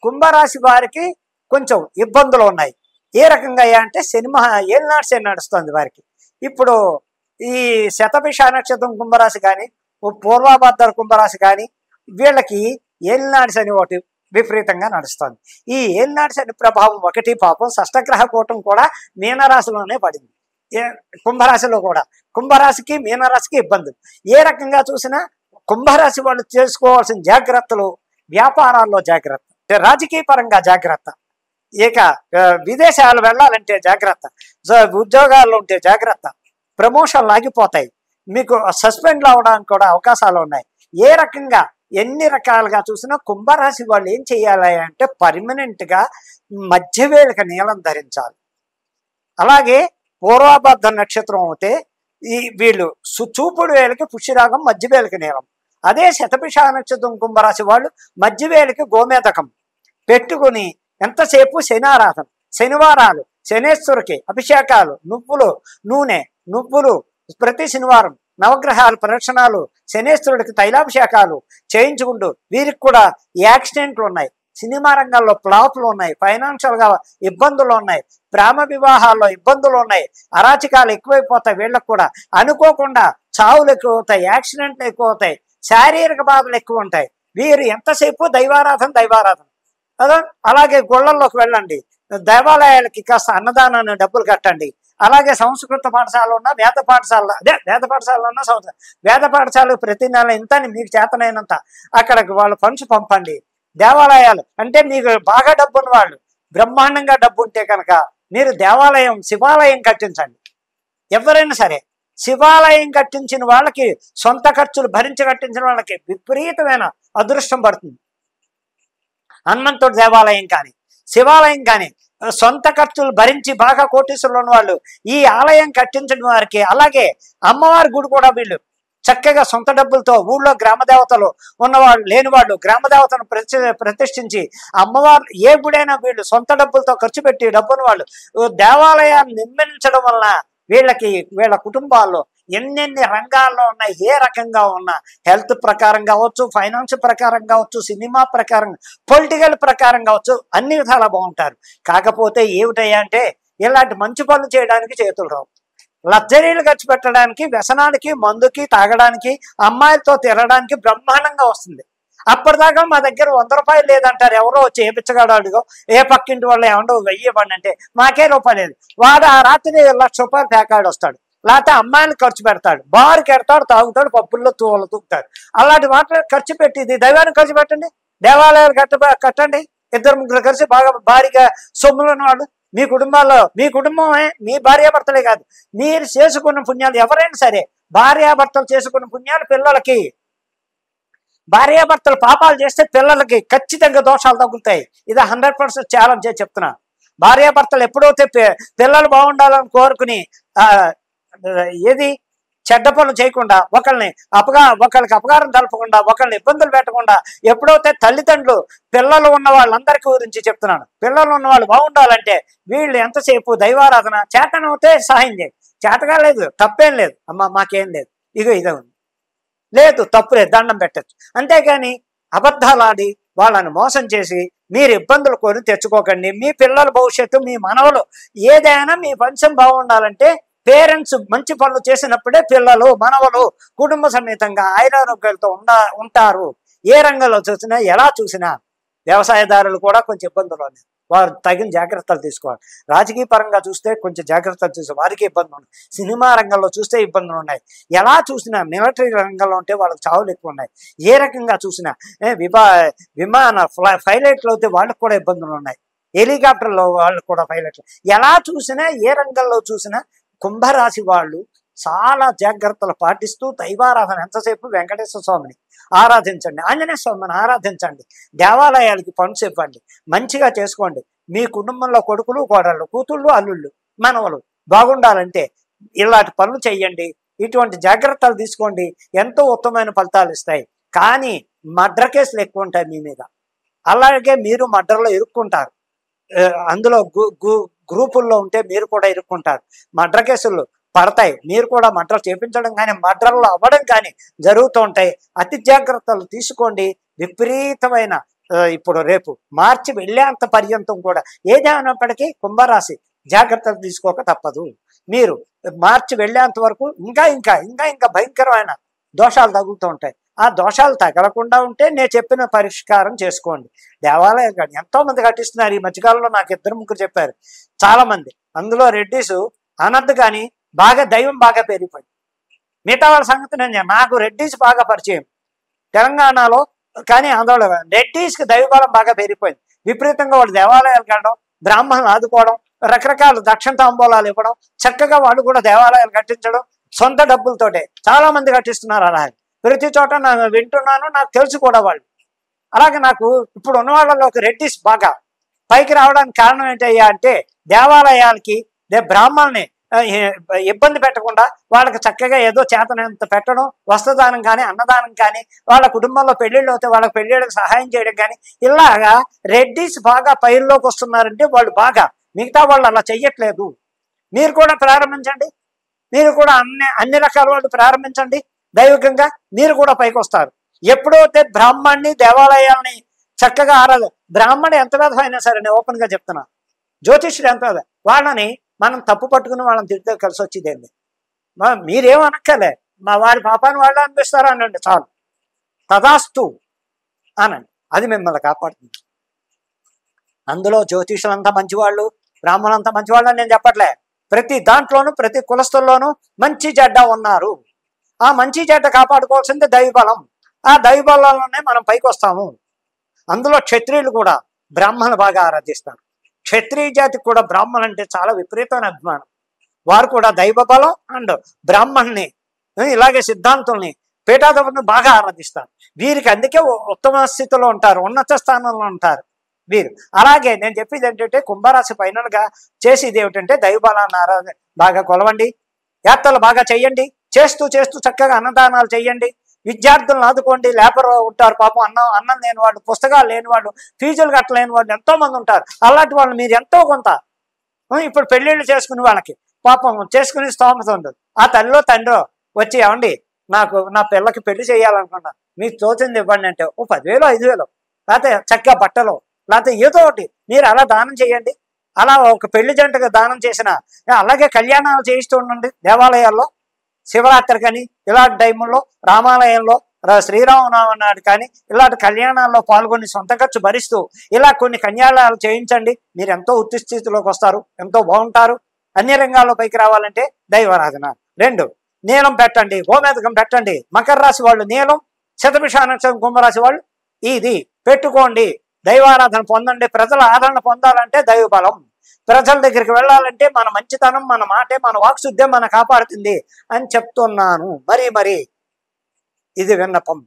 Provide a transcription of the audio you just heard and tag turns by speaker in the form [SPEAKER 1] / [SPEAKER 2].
[SPEAKER 1] కుంభరాశి వారికి కొంచెం ఇబ్బందులు ఉన్నాయి. ఏ రకంగా అంటే ఏలినాటి శని నడుస్తుంది వారికి. ఇప్పుడు ఈ శతభిష నక్షత్రం కుంభరాశి కానీ, పూర్వాభాద్ర కుంభరాశి కానీ, వీళ్ళకి ఏలినాటి శని ఒకటి విపరీతంగా నడుస్తుంది. ఈ ఏలినాటి శని ప్రభావం ఒకటి పాపం షష్టగ్రహ కూటం కూడా మీనరాశిలోనే పడింది. కుంభరాశిలో కూడా కుంభరాశికి మీనరాశికి ఇబ్బందులు. ఏ రకంగా చూసినా కుంభరాశి వాళ్ళు చేసుకోవాల్సిన జాగ్రత్తలు, వ్యాపారాల్లో జాగ్రత్త, రాజకీయ పరంగా జాగ్రత్త, ఇక విదేశాలు వెళ్ళాలంటే జాగ్రత్త, ఉద్యోగాల్లో ఉంటే జాగ్రత్త, ప్రమోషన్లు ఆగిపోతాయి, మీకు సస్పెండ్ అవడానికి కూడా అవకాశాలు ఉన్నాయి. ఏ రకంగా ఎన్ని రకాలుగా చూసినా కుంభరాశి వాళ్ళు ఏం చేయాలి అంటే పర్మనెంట్గా మధ్యవేళిక నీలం ధరించాలి. అలాగే పూర్వాభాద్ర నక్షత్రం అయితే వీళ్ళు చూపుడు వేలకి పుష్యరాగం, మధ్యవేళిక నీలం. అదే శతభిష నక్షత్రం కుంభరాశి వాళ్ళు మధ్యవేళికి గోమేతకం పెట్టుకుని ఎంతసేపు శనారాధన, శనివారాలు శనేశ్వరికి అభిషేకాలు, నువ్వులు ప్రతి శనివారం నవగ్రహాలు ప్రదక్షిణాలు, శనేశ్వరుడికి తైలాభిషేకాలు చేయించుకుంటూ వీరికి కూడా యాక్సిడెంట్లు ఉన్నాయి, సినిమా రంగాల్లో ఫ్లాప్లు ఉన్నాయి, ఫైనాన్షియల్గా ఇబ్బందులు ఉన్నాయి, ప్రేమ వివాహాల్లో ఇబ్బందులు ఉన్నాయి, అరాచకాలు ఎక్కువైపోతాయి. వీళ్ళకు కూడా అనుకోకుండా చావులు ఎక్కువ అవుతాయి, యాక్సిడెంట్లు ఎక్కువ అవుతాయి, శారీరక బాధలు ఎక్కువ ఉంటాయి. వీరు ఎంతసేపు దైవారాధన అదో. అలాగే గుళ్ళల్లోకి వెళ్ళండి, దేవాలయాలకి కాస్త అన్నదానాన్ని డబ్బులు కట్టండి. అలాగే సంస్కృత పాఠశాల ఉన్న వేద పాఠశాలలో ఉన్న వేద పాఠశాలకు ప్రతి నెల ఇంత మీకు చేతనైనంత అక్కడికి వాళ్ళు ఫండ్స్ పంపండి. దేవాలయాలు అంటే మీకు బాగా డబ్బు ఉన్న వాళ్ళు, బ్రహ్మాండంగా డబ్బు ఉంటే కనుక మీరు శివాలయం కట్టించండి. ఎవరైనా సరే శివాలయం కట్టించిన వాళ్ళకి, సొంత ఖర్చులు భరించి కట్టించిన వాళ్ళకి విపరీతమైన అదృష్టం పడుతుంది. హనుమంతుడి దేవాలయం కానీ, శివాలయం కానీ సొంత ఖర్చులు భరించి బాగా కోటీశ్వరులు ఉన్న వాళ్ళు ఈ ఆలయం కట్టించిన వారికి, అలాగే అమ్మవారి గుడి కూడా వీళ్ళు చక్కగా సొంత డబ్బులతో ఊళ్ళో గ్రామదేవతలు ఉన్నవాళ్ళు, లేని వాళ్ళు గ్రామదేవతను ప్రతిష్ఠించి అమ్మవారు ఏ గుడైనా వీళ్ళు సొంత డబ్బులతో ఖర్చు పెట్టి డబ్బును వాళ్ళు దేవాలయాన్ని నిర్మించడం వలన వీళ్ళ కుటుంబాల్లో ఎన్నెన్ని రంగాల్లో ఉన్నాయి, ఏ రకంగా ఉన్నా, హెల్త్ ప్రకారం కావచ్చు, ఫైనాన్స్ ప్రకారం కావచ్చు, సినిమా ప్రకారం, పొలిటికల్ ప్రకారం కావచ్చు, అన్ని విధాలా బాగుంటారు. కాకపోతే ఏమిటయ్యా అంటే ఇలాంటి మంచి పనులు చేయడానికి చేతులు రావు. లగ్జరీలు ఖర్చు పెట్టడానికి, వ్యసనానికి, మందుకి, తాగడానికి, అమ్మాయిలతో తిరగడానికి బ్రహ్మాండంగా వస్తుంది. అప్పటిదాకా మా దగ్గర 100 రూపాయలు లేదంటారు. ఎవరో వచ్చి ఏ పిచ్చగాడు అడుగో, ఏ పక్కింటి వాళ్ళు ఏమండో 1000 ఇవ్వండి అంటే మాకే రూపాయలు లేదు. వాడు ఆ రాత్రి 1,00,000 రూపాయలు ప్యాకాడు వస్తాడు, లేకపోతే అమ్మాయిలు ఖర్చు పెడతాడు, బారుకి ఎడతాడు, తాగుతాడు, పప్పుల్లో తూగుతాడు. అలాంటి వాటిలో ఖర్చు పెట్టి ఇది దైవానికి ఖర్చు పెట్టండి, దేవాలయాలు కట్టండి. 2-3 కలిసి బాగా భారీగా సొమ్ములు ఉన్నవాళ్ళు మీ కుటుంబాల్లో, మీ కుటుంబమే మీ భార్యాభర్తలే కాదు, మీరు చేసుకున్న పుణ్యాలు ఎవరైనా సరే, భార్యాభర్తలు చేసుకున్న పుణ్యాలు పిల్లలకి, భార్యాభర్తలు పాపాలు చేస్తే పిల్లలకి ఖచ్చితంగా దోషాలు తగ్గుతాయి. ఇది 100% ఛాలెంజ్ చేసి చెప్తున్నాను. భార్యాభర్తలు ఎప్పుడైతే పిల్లలు బాగుండాలని కోరుకుని ఏది చెడ్డ పనులు చేయకుండా, ఒకళ్ళకి అపకారం తలపకుండా, ఒకళ్ళని ఇబ్బందులు పెట్టకుండా, ఎప్పుడైతే తల్లిదండ్రులు పిల్లలు ఉన్న వాళ్ళందరికీ గురించి చెప్తున్నాను, పిల్లలు ఉన్న వాళ్ళు బాగుండాలంటే వీళ్ళు ఎంతసేపు దైవారాధన, చేతనవుతే సహాయం చేయండి, చేతగా లేదు తప్పేం లేదు, అమ్మ మాకేం లేదు, ఇదే ఉంది, లేదు తప్పు లేదు, దండం పెట్టచ్చు. అంతేగాని అబద్ధాలాడి వాళ్ళని మోసం చేసి మీరు ఇబ్బందులు కొని తెచ్చుకోకండి. మీ పిల్లల భవిష్యత్తు, మీ మనవలు ఏదైనా మీ వంశం బాగుండాలంటే పేరెంట్స్ మంచి పనులు చేసినప్పుడే పిల్లలు, మనవలు కుటుంబ సమేతంగా ఆయురారోగ్యాలతో ఉంటారు. ఏ రంగంలో చూసినా, ఎలా చూసినా. వ్యవసాయదారులు కూడా కొంచెం ఇబ్బందులు ఉన్నాయి, వారు తగిన జాగ్రత్తలు తీసుకోవాలి. రాజకీయ పరంగా చూస్తే కొంచెం జాగ్రత్తలు చూసి వారికి ఇబ్బందులు ఉన్నాయి. సినిమా రంగంలో చూస్తే ఇబ్బందులు ఉన్నాయి. ఎలా చూసినా, మిలిటరీ రంగంలో ఉంటే వాళ్ళకి చావులు ఎక్కువ ఉన్నాయి. ఏ రకంగా చూసినా, విమాన పైలట్లు అయితే వాళ్ళకు కూడా ఇబ్బందులు ఉన్నాయి. హెలికాప్టర్లో వాళ్ళకు కూడా పైలట్లు. ఎలా చూసినా, ఏ రంగంలో చూసినా కుంభరాశి వాళ్ళు చాలా జాగ్రత్తలు పాటిస్తూ దైవారాధన, ఎంతసేపు వెంకటేశ్వర స్వామిని ఆరాధించండి, ఆంజనేయ స్వామిని ఆరాధించండి, దేవాలయాలకి ఫండ్స్ ఇవ్వండి, మంచిగా చేసుకోండి. మీ కుటుంబంలో కొడుకులు, కోడళ్ళు, కూతుళ్ళు, అల్లుళ్ళు, మనవలు బాగుండాలంటే ఇలాంటి పనులు చెయ్యండి. ఇటువంటి జాగ్రత్తలు తీసుకోండి, ఎంతో ఉత్తమమైన ఫలితాలు ఇస్తాయి. కానీ మర్డర్ కేసులు ఎక్కువ ఉంటాయి మీ మీద, అలాగే మీరు మర్డర్లో ఇరుక్కుంటారు. అందులో గ్రూపుల్లో ఉంటే మీరు కూడా ఇరుక్కుంటారు. మర్డర్ కేసులు పడతాయి, మీరు కూడా మర్డర్ చేపించడం కానీ, మర్డర్లు అవ్వడం కానీ జరుగుతూ ఉంటాయి. అతి జాగ్రత్తలు తీసుకోండి. విపరీతమైన ఇప్పుడు రేపు మార్చి వెళ్ళేంత పర్యంతం కూడా ఏదేమైనప్పటికీ కుంభరాశి జాగ్రత్తలు తీసుకోక తప్పదు. మీరు మార్చి వెళ్ళేంత వరకు ఇంకా ఇంకా ఇంకా ఇంకా భయంకరమైన దోషాలు తగులుతూ ఉంటాయి. ఆ దోషాలు తగలకుండా ఉంటే నేను చెప్పిన పరిష్కారం చేసుకోండి. దేవాలయాలు కానీ ఎంతోమంది కట్టిస్తున్నారు. ఈ మధ్యకాలంలో నాకు 2-3 చెప్పారు చాలా మంది. అందులో రెడ్డిస్ అనద్దు కానీ బాగా దైవం బాగా పెరిగిపోయింది. మిగతా వాళ్ళ సంగతి నాకు రెడ్డిస్ బాగా పరిచయం తెలంగాణలో, కానీ ఆంధ్రలో రెడ్డిస్కి దైవబలం బాగా పెరిగిపోయింది. విపరీతంగా వాళ్ళు దేవాలయాలకు వెళ్ళడం, బ్రాహ్మణులు ఆదుకోవడం, రకరకాల దక్షిణ తాంబూలాలు ఇవ్వడం, చక్కగా వాళ్ళు కూడా దేవాలయాలు కట్టించడం సొంత డబ్బులతోటే చాలా మంది కట్టిస్తున్నారు. అలాగే ప్రతి చోట నేను వింటున్నాను, నాకు తెలుసు కూడా వాళ్ళు. అలాగే నాకు ఇప్పుడు ఉన్న వాళ్ళలో ఒక రెడ్డిస్ బాగా పైకి రావడానికి కారణం ఏంటయ్యా అంటే దేవాలయాలకి బ్రాహ్మణుల్ని ఇబ్బంది పెట్టకుండా వాళ్ళకి చక్కగా ఏదో చేతనంత పెట్టడం, వస్త్రదానం కానీ అన్నదానం కానీ, వాళ్ళ కుటుంబంలో పెళ్లిళ్ళు అవుతే వాళ్ళకి పెళ్లిళ్ళకి సహాయం చేయడం కానీ, ఇలాగా రెడ్డిస్ బాగా పైల్లోకి వస్తున్నారంటే వాళ్ళు బాగా, మిగతా వాళ్ళు అలా చెయ్యట్లేదు. మీరు కూడా ప్రారంభించండి. మీరు కూడా అన్ని రకాల వాళ్ళు ప్రారంభించండి. దైవికంగా మీరు కూడా పైకి వస్తారు. ఎప్పుడైతే బ్రాహ్మణ్ణి దేవాలయాల్ని చక్కగా బ్రాహ్మణుడు ఎంత విధమైనా సరే నేను ఓపెన్గా చెప్తున్నా, జ్యోతిష్యుడు ఎంత వాళ్ళని మనం తప్పు పట్టుకుని వాళ్ళని తిరిగితే కలిసి వచ్చేదేంది. మీరేమనక్కలే, మా వారి పాపాన్ని వాళ్ళు అనిపిస్తారా అనండి చాలు, తదాస్తు అనండి, అది మిమ్మల్ని కాపాడుతుంది. అందులో జ్యోతిషులంతా మంచివాళ్ళు, బ్రాహ్మణులంతా మంచివాళ్ళు అని నేను చెప్పట్లే. ప్రతి దాంట్లోనూ ప్రతి కులస్తుల్లోనూ మంచి చెడ్డ ఉన్నారు. ఆ మంచి చెడ్డ కాపాడుకోవాల్సింది దైవబలం. ఆ దైవబలంలోనే మనం పైకి వస్తాము. అందులో క్షత్రియులు కూడా బ్రాహ్మణులు బాగా ఆరాధిస్తారు. క్షత్రియ జాతికి కూడా బ్రాహ్మణులు అంటే చాలా విపరీతమైన అభిమానం. వారు కూడా దైవబలం అండ్ బ్రాహ్మణ్ణి ఇలాగే సిద్ధాంతుల్ని పీఠాధిపతిని బాగా ఆరాధిస్తారు. వీరికి అందుకే ఉత్తమ స్థితిలో ఉంటారు, ఉన్నత స్థానంలో ఉంటారు వీరు. అలాగే నేను చెప్పేది ఏంటంటే కుంభరాశి ఫైనల్గా చేసేది ఏమిటంటే దైవబలాన్ని బాగా కొలవండి, యాత్రలు బాగా చెయ్యండి, చేస్తూ చేస్తూ చక్కగా అన్నదానాలు చెయ్యండి, విద్యార్థులను ఆదుకోండి. లేబర్ ఉంటారు పాపం, అన్నం లేని వాళ్ళు, పుస్తకాలు లేని వాళ్ళు, ఫీజులు కట్టలేని వాళ్ళు ఎంతో మంది ఉంటారు. అలాంటి వాళ్ళు మీరు ఎంతో కొంత ఇప్పుడు పెళ్ళిళ్ళు చేసుకునే వాళ్ళకి పాపం చేసుకునే స్తోమత ఉండదు. ఆ తల్లిలో తండ్రో వచ్చి ఏమండి నాకు నా పిల్లకి పెళ్లి చేయాలనుకున్నా, మీకు తోచింది ఇవ్వండి అంటే ఓ 10,000 5,000 లేకపోతే చక్కగా బట్టలు లేకపోతే ఏదో ఒకటి మీరు అలా దానం చేయండి. అలా ఒక పెళ్లి జంటగా దానం చేసిన, అలాగే కళ్యాణాలు చేయిస్తూ ఉండండి దేవాలయాల్లో. శివరాత్రి కానీ ఇలాంటి టైముల్లో రామాలయంలో శ్రీరామనవమి నాడు కానీ ఇలాంటి కళ్యాణాల్లో పాల్గొని సొంత ఖర్చు భరిస్తూ ఇలా కొన్ని కళ్యాణాలు చేయించండి. మీరు ఎంతో ఉత్తి స్థితిలోకి వస్తారు, ఎంతో బాగుంటారు. అన్ని రంగాల్లో పైకి రావాలంటే దైవారాధన. 2 నీలం పెట్టండి, గోమేధకం పెట్టండి. మకర రాశి వాళ్ళు నీలం, శతభిష నక్షత్రం కుంభరాశి వాళ్ళు ఇది పెట్టుకోండి. దైవారాధన పొందండి. ప్రజల ఆదరణ పొందాలంటే దైవబలం. ప్రజల దగ్గరికి వెళ్ళాలంటే మన మంచితనం, మన మాటే, మన వాక్శుద్ధే మన కాపాడుతుంది అని చెప్తున్నాను. మరి ఇది విన్నపం.